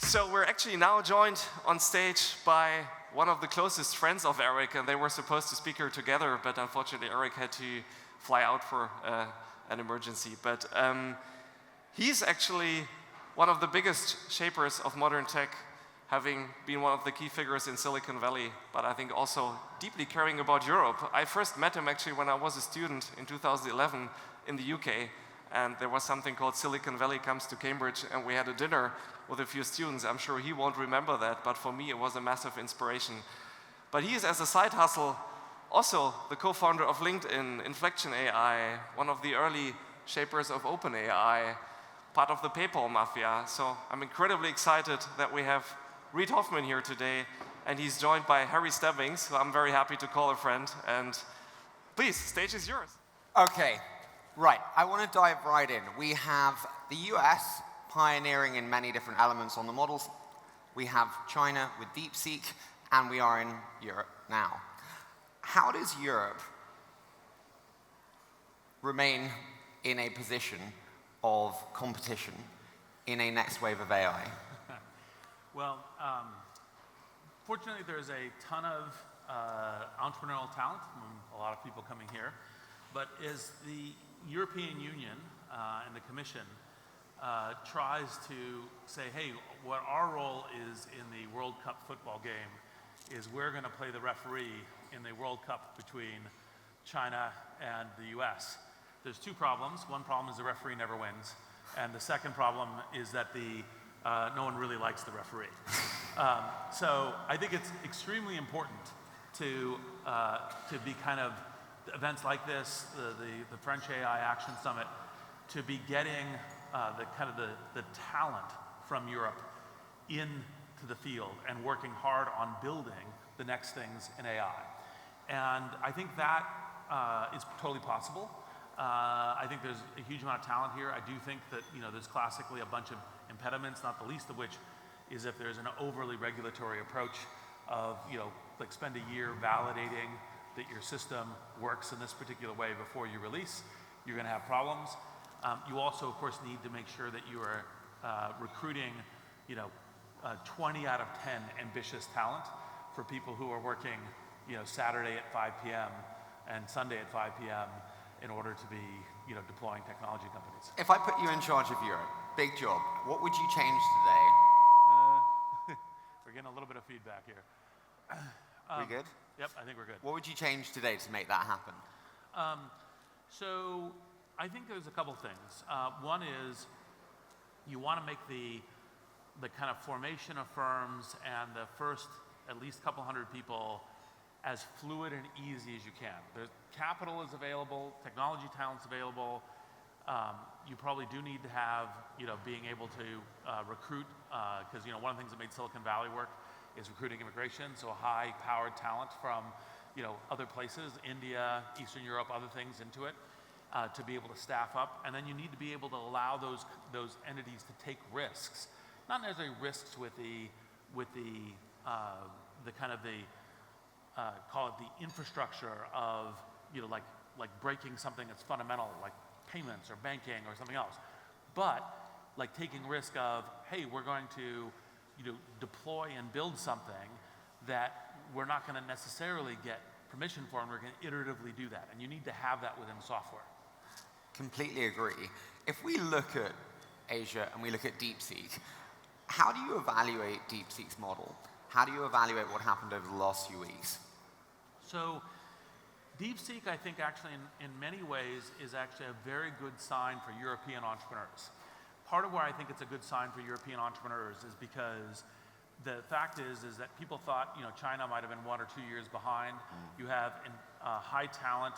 So we're actually now joined on stage by one of the closest friends of Eric, and they were supposed to speak here together, but unfortunately Eric had to fly out for an emergency. But he's actually one of the biggest shapers of modern tech, having been one of the key figures in Silicon Valley, but I think also deeply caring about Europe. I first met him actually when I was a student in 2011 in the UK, and there was something called Silicon Valley Comes to Cambridge, and we had a dinner with a few students. I'm sure he won't remember that, but for me it was a massive inspiration. But he is, as a side hustle, also the co-founder of LinkedIn, Inflection AI, one of the early shapers of OpenAI, part of the PayPal mafia. So I'm incredibly excited that we have Reid Hoffman here today, and he's joined by Harry Stebbings, who I'm very happy to call a friend. And please, stage is yours. Okay, right. I want to dive right in. We have the US pioneering in many different elements on the models. We have China with DeepSeek, and we are in Europe now. How does Europe remain in a position of competition in a next wave of AI? Well, fortunately, there's a ton of entrepreneurial talent from a lot of people coming here. But as the European Union and the Commission tries to say, hey, what our role is in the World Cup football game is we're going to play the referee in the World Cup between China and the US. There's two problems. One problem is the referee never wins. And the second problem is that no one really likes the referee. So I think it's extremely important to be kind of events like this, the French AI Action Summit, to be getting the talent from Europe into the field and working hard on building the next things in AI. And I think that is totally possible. I think there's a huge amount of talent here. I do think that there's classically a bunch of impediments, not the least of which is if there's an overly regulatory approach of like spend a year validating that your system works in this particular way before you release, you're going to have problems. You also, of course, need to make sure that you are recruiting 20 out of 10 ambitious talent for people who are working Saturday at 5 p.m. and Sunday at 5 p.m. in order to be deploying technology companies. If I put you in charge of Europe, big job, what would you change today? We're getting a little bit of feedback here. We good? Yep, I think we're good. What would you change today to make that happen? So I think there's a couple things. One is you want to make the kind of formation of firms and the first at least couple hundred people as fluid and easy as you can. Capital is available, technology talent's available. You probably do need to have, being able to recruit, because one of the things that made Silicon Valley work is recruiting immigration, so high-powered talent from other places, India, Eastern Europe, other things into it, to be able to staff up. And then you need to be able to allow those entities to take risks, not necessarily risks with the call it the infrastructure of like breaking something that's fundamental, like payments or banking or something else, but like taking risk of, hey, we're going to deploy and build something that we're not going to necessarily get permission for, and we're going to iteratively do that. And you need to have that within software. Completely agree. If we look at Asia and we look at DeepSeek, how do you evaluate DeepSeek's model? How do you evaluate what happened over the last few weeks? So DeepSeek, I think, actually, in many ways, is actually a very good sign for European entrepreneurs. Part of why I think it's a good sign for European entrepreneurs is because the fact is that people thought, China might have been 1 or 2 years behind. You have high talent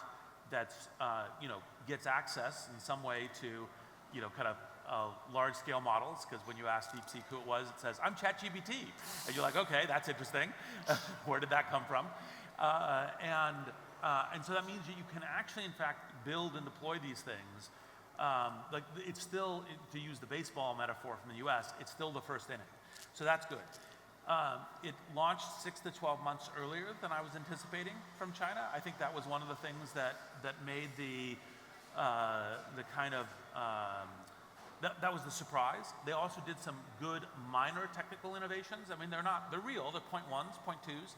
that's, gets access in some way to, kind of large-scale models, because when you ask DeepSeek who it was, it says, I'm ChatGPT. And you're like, okay, that's interesting. Where did that come from? And so that means that you can actually, in fact, build and deploy these things. Like it's still, to use the baseball metaphor from the US, it's still the first inning. So that's good. It launched 6 to 12 months earlier than I was anticipating from China. I think that was one of the things that made the kind of that was the surprise. They also did some good minor technical innovations. I mean, they're real, they're point ones, point twos,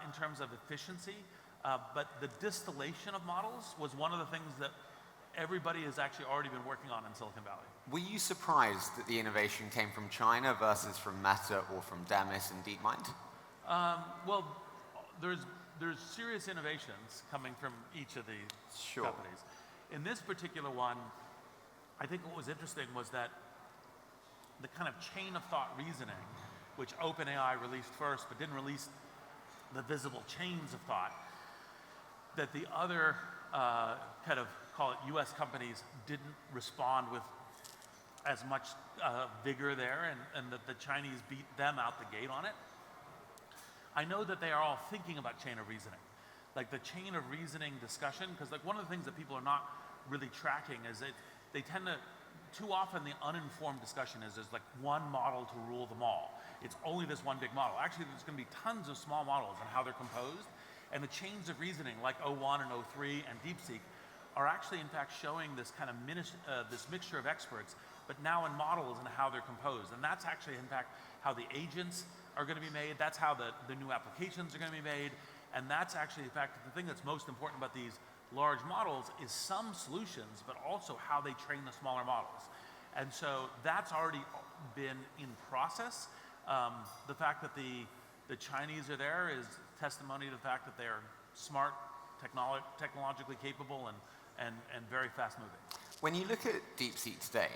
in terms of efficiency. But the distillation of models was one of the things that everybody has actually already been working on in Silicon Valley. Were you surprised that the innovation came from China versus from Meta or from Demis and DeepMind? Well, there's serious innovations coming from each of these companies. In this particular one, I think what was interesting was that the kind of chain of thought reasoning, which OpenAI released first but didn't release the visible chains of thought, that the other kind of, call it US companies, didn't respond with as much vigor there, and that the Chinese beat them out the gate on it. I know that they are all thinking about chain of reasoning, like the chain of reasoning discussion, because like one of the things that people are not really tracking is that they tend to, too often the uninformed discussion is there's like one model to rule them all. It's only this one big model. Actually, there's going to be tons of small models and how they're composed, and the chains of reasoning like O1 and O3 and DeepSeek are actually in fact showing this kind of this mixture of experts, but now in models and how they're composed. And that's actually in fact how the agents are going to be made, that's how the new applications are going to be made, and that's actually in fact the thing that's most important about these large models is some solutions, but also how they train the smaller models. And so that's already been in process. The fact that the Chinese are there is testimony to the fact that they are smart, technologically capable, and very fast moving. When you look at DeepSeek today,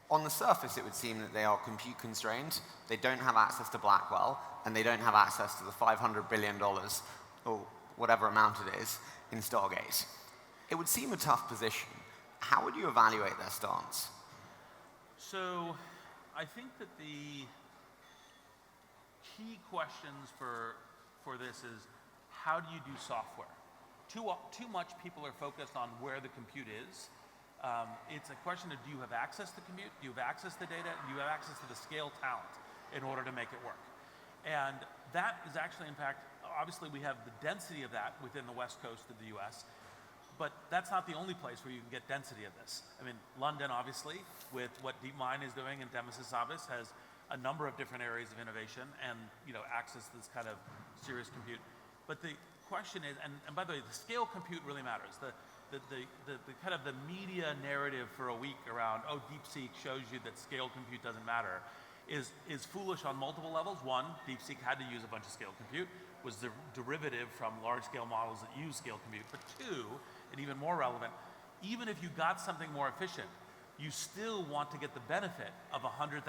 on the surface it would seem that they are compute constrained, they don't have access to Blackwell, and they don't have access to the $500 billion, or whatever amount it is, in Stargate. It would seem a tough position. How would you evaluate their stance? So I think that the key questions for this is, how do you do software? Too much people are focused on where the compute is. It's a question of, do you have access to compute? Do you have access to data? Do you have access to the scale talent in order to make it work? And that is actually, in fact, obviously we have the density of that within the West Coast of the US, but that's not the only place where you can get density of this. I mean, London, obviously, with what DeepMind is doing and Demis' office, has a number of different areas of innovation and access to this kind of serious compute. But the question is, and by the way, the scale compute really matters. The kind of the media narrative for a week around, oh, DeepSeek shows you that scale compute doesn't matter, is foolish on multiple levels. One, DeepSeek had to use a bunch of scale compute, was the derivative from large-scale models that use scale compute. But two, and even more relevant, even if you got something more efficient, you still want to get the benefit of 100,000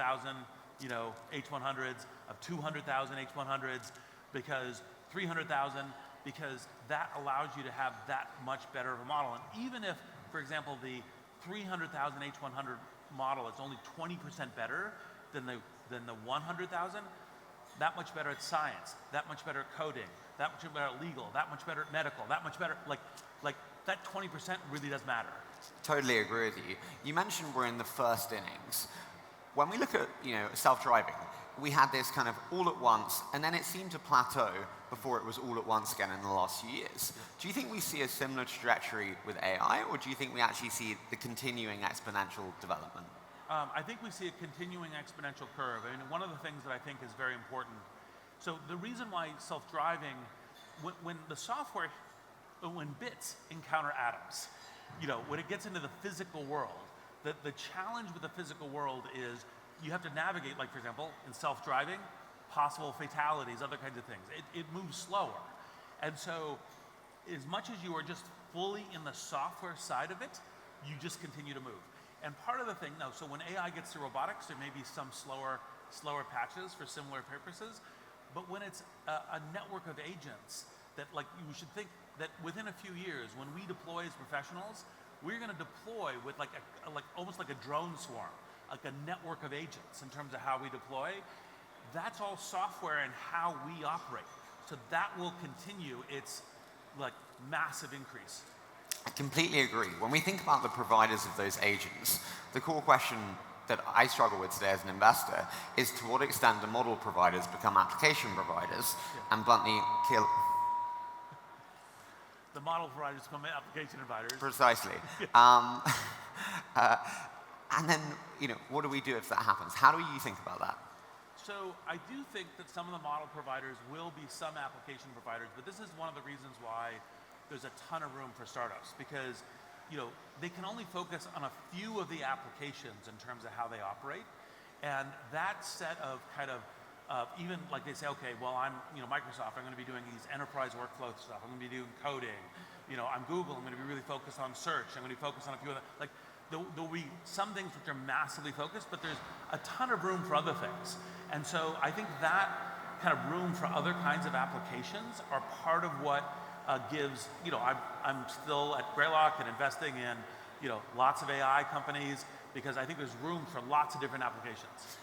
H100s, of 200,000 H100s, because 300,000, because that allows you to have that much better of a model. And even if, for example, the 300,000 H100 model is only 20% better than the 100,000, that much better at science, that much better at coding, that much better at legal, that much better at medical, that much better, like that 20% really does matter. Totally agree with you. You mentioned we're in the first innings. When we look at self-driving, we had this kind of all at once, and then it seemed to plateau before it was all at once again in the last few years. Do you think we see a similar trajectory with AI, or do you think we actually see the continuing exponential development? I think we see a continuing exponential curve. I mean, one of the things that I think is very important, so the reason why self-driving, when the software, when bits encounter atoms, when it gets into the physical world, the challenge with the physical world is you have to navigate, like for example, in self-driving, possible fatalities, other kinds of things. It moves slower. And so as much as you are just fully in the software side of it, you just continue to move. And part of the thing, so when AI gets to robotics, there may be some slower patches for similar purposes, but when it's a network of agents, that like you should think that within a few years, when we deploy as professionals, we're going to deploy with almost like a drone swarm, like a network of agents in terms of how we deploy. That's all software and how we operate. So that will continue its massive increase. I completely agree. When we think about the providers of those agents, the core question that I struggle with today as an investor is to what extent do model providers become application providers and bluntly kill... The model providers become application providers. Precisely. And then what do we do if that happens? How do you think about that? So I do think that some of the model providers will be some application providers, but this is one of the reasons why there's a ton of room for startups, because they can only focus on a few of the applications in terms of how they operate. And that set of even like they say, okay, well, I'm Microsoft, I'm going to be doing these enterprise workflow stuff, I'm going to be doing coding. I'm Google, I'm going to be really focused on search, I'm going to be focused on a few other, there'll be some things which are massively focused, but there's a ton of room for other things. And so I think that kind of room for other kinds of applications are part of what gives, I'm still at Greylock and investing in, lots of AI companies, because I think there's room for lots of different applications.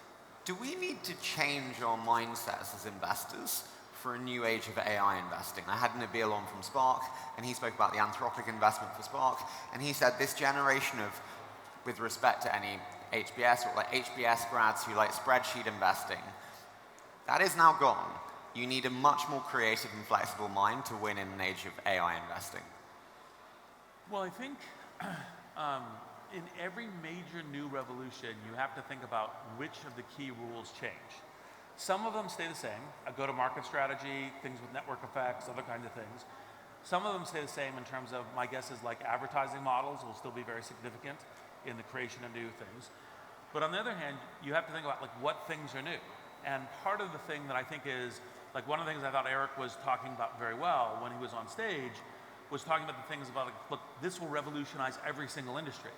Do we need to change our mindsets as investors for a new age of AI investing? I had Nabil on from Spark, and he spoke about the Anthropic investment for Spark, and he said this generation of, with respect to any HBS or HBS grads who like spreadsheet investing, that is now gone. You need a much more creative and flexible mind to win in an age of AI investing. Well, I think in every major new revolution, you have to think about which of the key rules change. Some of them stay the same, a go-to-market strategy, things with network effects, other kinds of things. Some of them stay the same in terms of, my guess is advertising models will still be very significant in the creation of new things. But on the other hand, you have to think about what things are new. And part of the thing that I think is, one of the things I thought Eric was talking about very well when he was on stage was talking about the things about, look, this will revolutionize every single industry.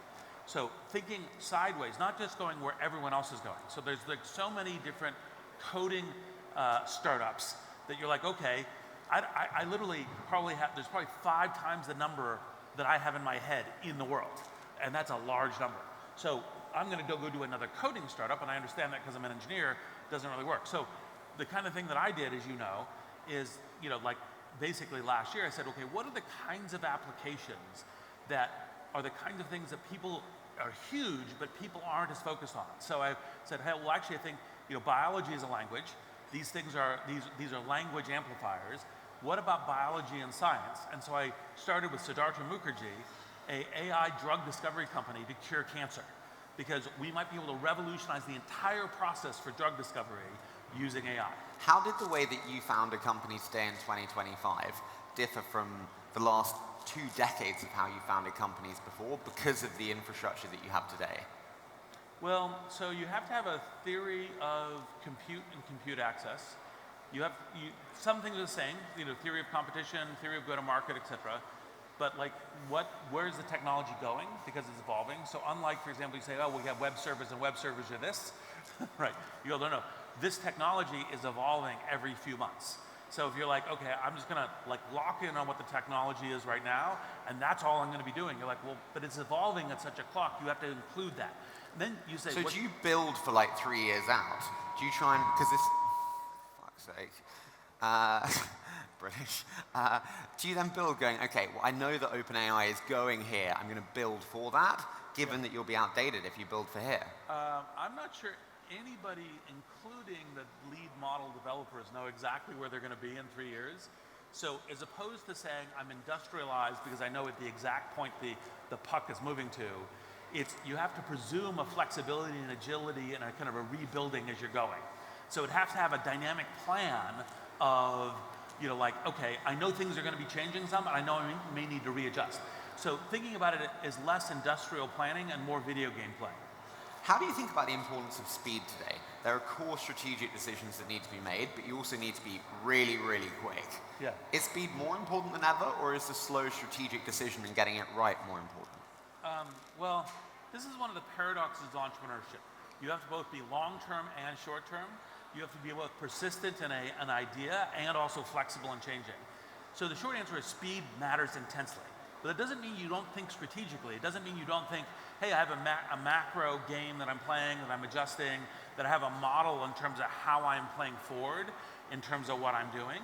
So thinking sideways, not just going where everyone else is going. So there's so many different coding startups that you're okay, I literally there's probably 5 times the number that I have in my head in the world. And that's a large number. So I'm going to go do another coding startup, and I understand that because I'm an engineer, it doesn't really work. So the kind of thing that I did, as you know, is, basically last year I said, okay, what are the kinds of applications that are the kinds of things that people are huge, but people aren't as focused on? So I said, hey, well, actually, I think biology is a language. These things are these are language amplifiers. What about biology and science? And so I started with Siddhartha Mukherjee, an AI drug discovery company to cure cancer, because we might be able to revolutionize the entire process for drug discovery using AI. How did the way that you found a company today in 2025 differ from the last 2 decades of how you founded companies before because of the infrastructure that you have today? Well, so you have to have a theory of compute and compute access. Some things are the same, theory of competition, theory of go-to-market, etc. But where's the technology going? Because it's evolving. So unlike, for example, you say, oh, we have web servers and web servers are this, right? You go, no. This technology is evolving every few months. So if you're okay, I'm just gonna lock in on what the technology is right now, and that's all I'm gonna be doing. You're well, but it's evolving at such a clock, you have to include that. And then you say, so do you build for 3 years out? Do you try and, because this, fuck's sake, British. Do you then build going, okay, well, I know that OpenAI is going here, I'm gonna build for that, given that you'll be outdated if you build for here? I'm not sure anybody, including the lead model developers, know exactly where they're going to be in 3 years. So as opposed to saying I'm industrialized because I know at the exact point the puck is moving to, you have to presume a flexibility and agility and a kind of a rebuilding as you're going. So it has to have a dynamic plan of, okay, I know things are going to be changing some, and I know I may need to readjust. So thinking about it is less industrial planning and more video game playing. How do you think about the importance of speed today? There are core strategic decisions that need to be made, but you also need to be really, really quick. Yeah. Is speed more important than ever, or is the slow strategic decision and getting it right more important? Well, this is one of the paradoxes of entrepreneurship. You have to both be long-term and short-term. You have to be both persistent in an idea and also flexible and changing. So the short answer is speed matters intensely. But that doesn't mean you don't think strategically. It doesn't mean you don't think, hey, I have a macro game that I'm playing, that I'm adjusting, that I have a model in terms of how I'm playing forward, in terms of what I'm doing.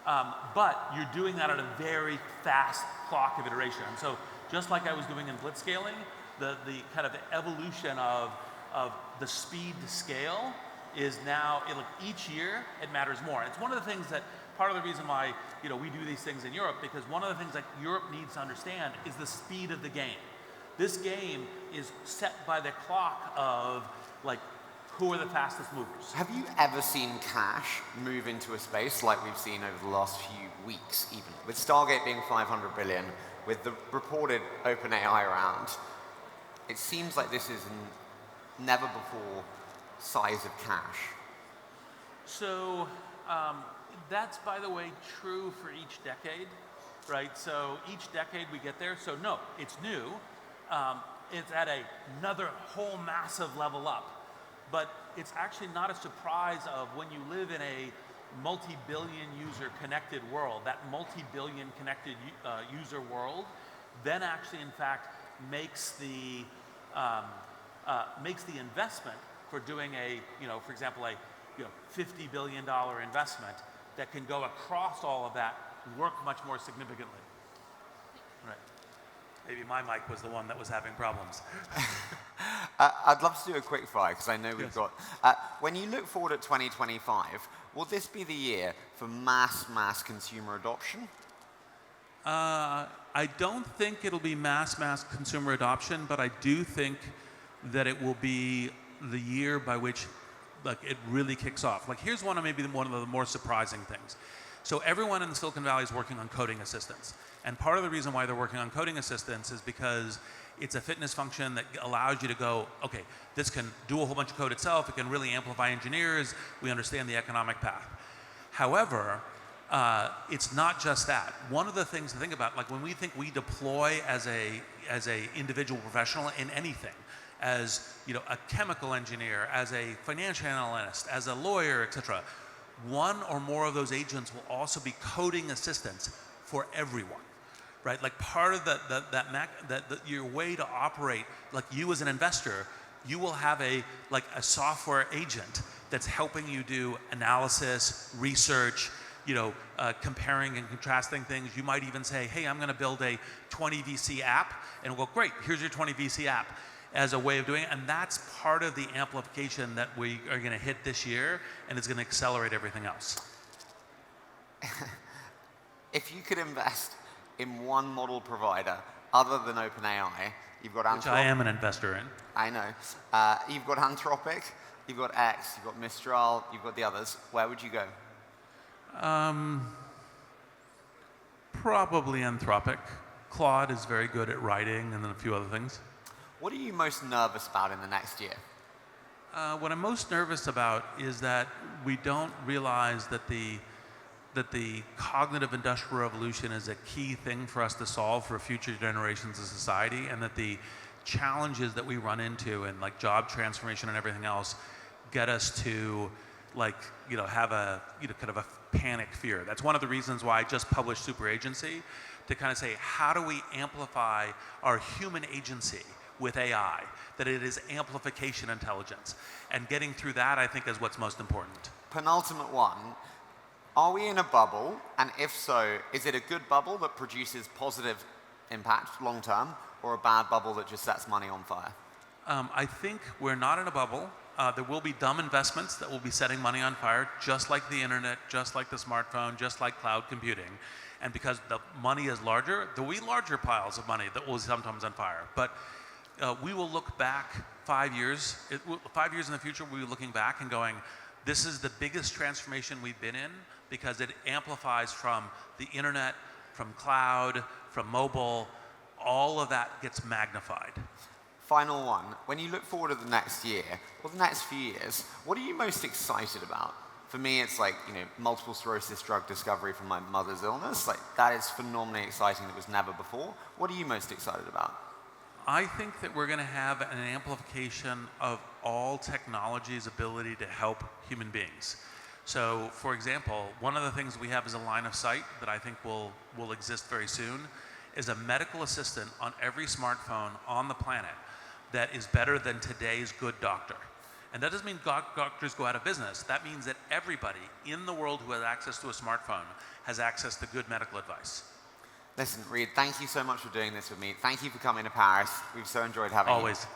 But you're doing that at a very fast clock of iteration. And so just like I was doing in blitzscaling, the kind of evolution of the speed to scale is now, each year, it matters more. And it's one of the things that, part of the reason why we do these things in Europe, because one of the things that Europe needs to understand is the speed of the game. This game is set by the clock of like who are the fastest movers. Have you ever seen cash move into a space like we've seen over the last few weeks, even? With Stargate being 500 billion, with the reported OpenAI round, it seems like this is never before size of cash. So that's, by the way, true for each decade, right? So each decade we get there. So no, it's new. It's at another whole massive level up. But it's actually not a surprise of when you live in a multi-billion user connected world, that multi-billion connected user world, then actually in fact makes the investment for doing a, for example, a $50 billion investment that can go across all of that work much more significantly. Right. Maybe my mic was the one that was having problems. I'd love to do a quick fire, because I know we've got... when you look forward at 2025, will this be the year for mass consumer adoption? I don't think it'll be mass consumer adoption, but I do think that it will be the year by which it really kicks off. Here's one of the more surprising things. So everyone in the Silicon Valley is working on coding assistants. And part of the reason why they're working on coding assistants is because it's a fitness function that allows you to go, okay, this can do a whole bunch of code itself. It can really amplify engineers. We understand the economic path. However, it's not just that. One of the things to think about, when we think we deploy as a individual professional in anything, as a chemical engineer, as a financial analyst, as a lawyer, etc., one or more of those agents will also be coding assistants for everyone, right? Part of your way to operate, you as an investor, you will have a software agent that's helping you do analysis, research, comparing and contrasting things. You might even say, hey, I'm going to build a 20 VC app, and we'll go, great, here's your 20 VC app, as a way of doing it. And that's part of the amplification that we are going to hit this year, and it's going to accelerate everything else. If you could invest in one model provider other than OpenAI, you've got Anthropic. Which I am an investor in. I know. You've got Anthropic, you've got X, you've got Mistral, you've got the others. Where would you go? Probably Anthropic. Claude is very good at writing, and then a few other things. What are you most nervous about in the next year? What I'm most nervous about is that we don't realize that the cognitive industrial revolution is a key thing for us to solve for future generations of society, and that the challenges that we run into in job transformation and everything else get us to have a kind of a panic fear. That's one of the reasons why I just published Super Agency, to kind of say, how do we amplify our human agency with AI, that it is amplification intelligence. And getting through that, I think, is what's most important. Penultimate one, are we in a bubble? And if so, is it a good bubble that produces positive impact long term, or a bad bubble that just sets money on fire? I think we're not in a bubble. There will be dumb investments that will be setting money on fire, just like the internet, just like the smartphone, just like cloud computing. And because the money is larger, there will be larger piles of money that will be sometimes on fire. But we will look back 5 years. 5 years in the future, we'll be looking back and going, this is the biggest transformation we've been in, because it amplifies from the internet, from cloud, from mobile. All of that gets magnified. Final one. When you look forward to the next year, or the next few years, what are you most excited about? For me, it's multiple sclerosis drug discovery from my mother's illness. That is phenomenally exciting. That was never before. What are you most excited about? I think that we're going to have an amplification of all technology's ability to help human beings. So, for example, one of the things we have as a line of sight that I think will exist very soon is a medical assistant on every smartphone on the planet that is better than today's good doctor. And that doesn't mean doctors go out of business. That means that everybody in the world who has access to a smartphone has access to good medical advice. Listen, Reid, thank you so much for doing this with me. Thank you for coming to Paris. We've so enjoyed having you. Always.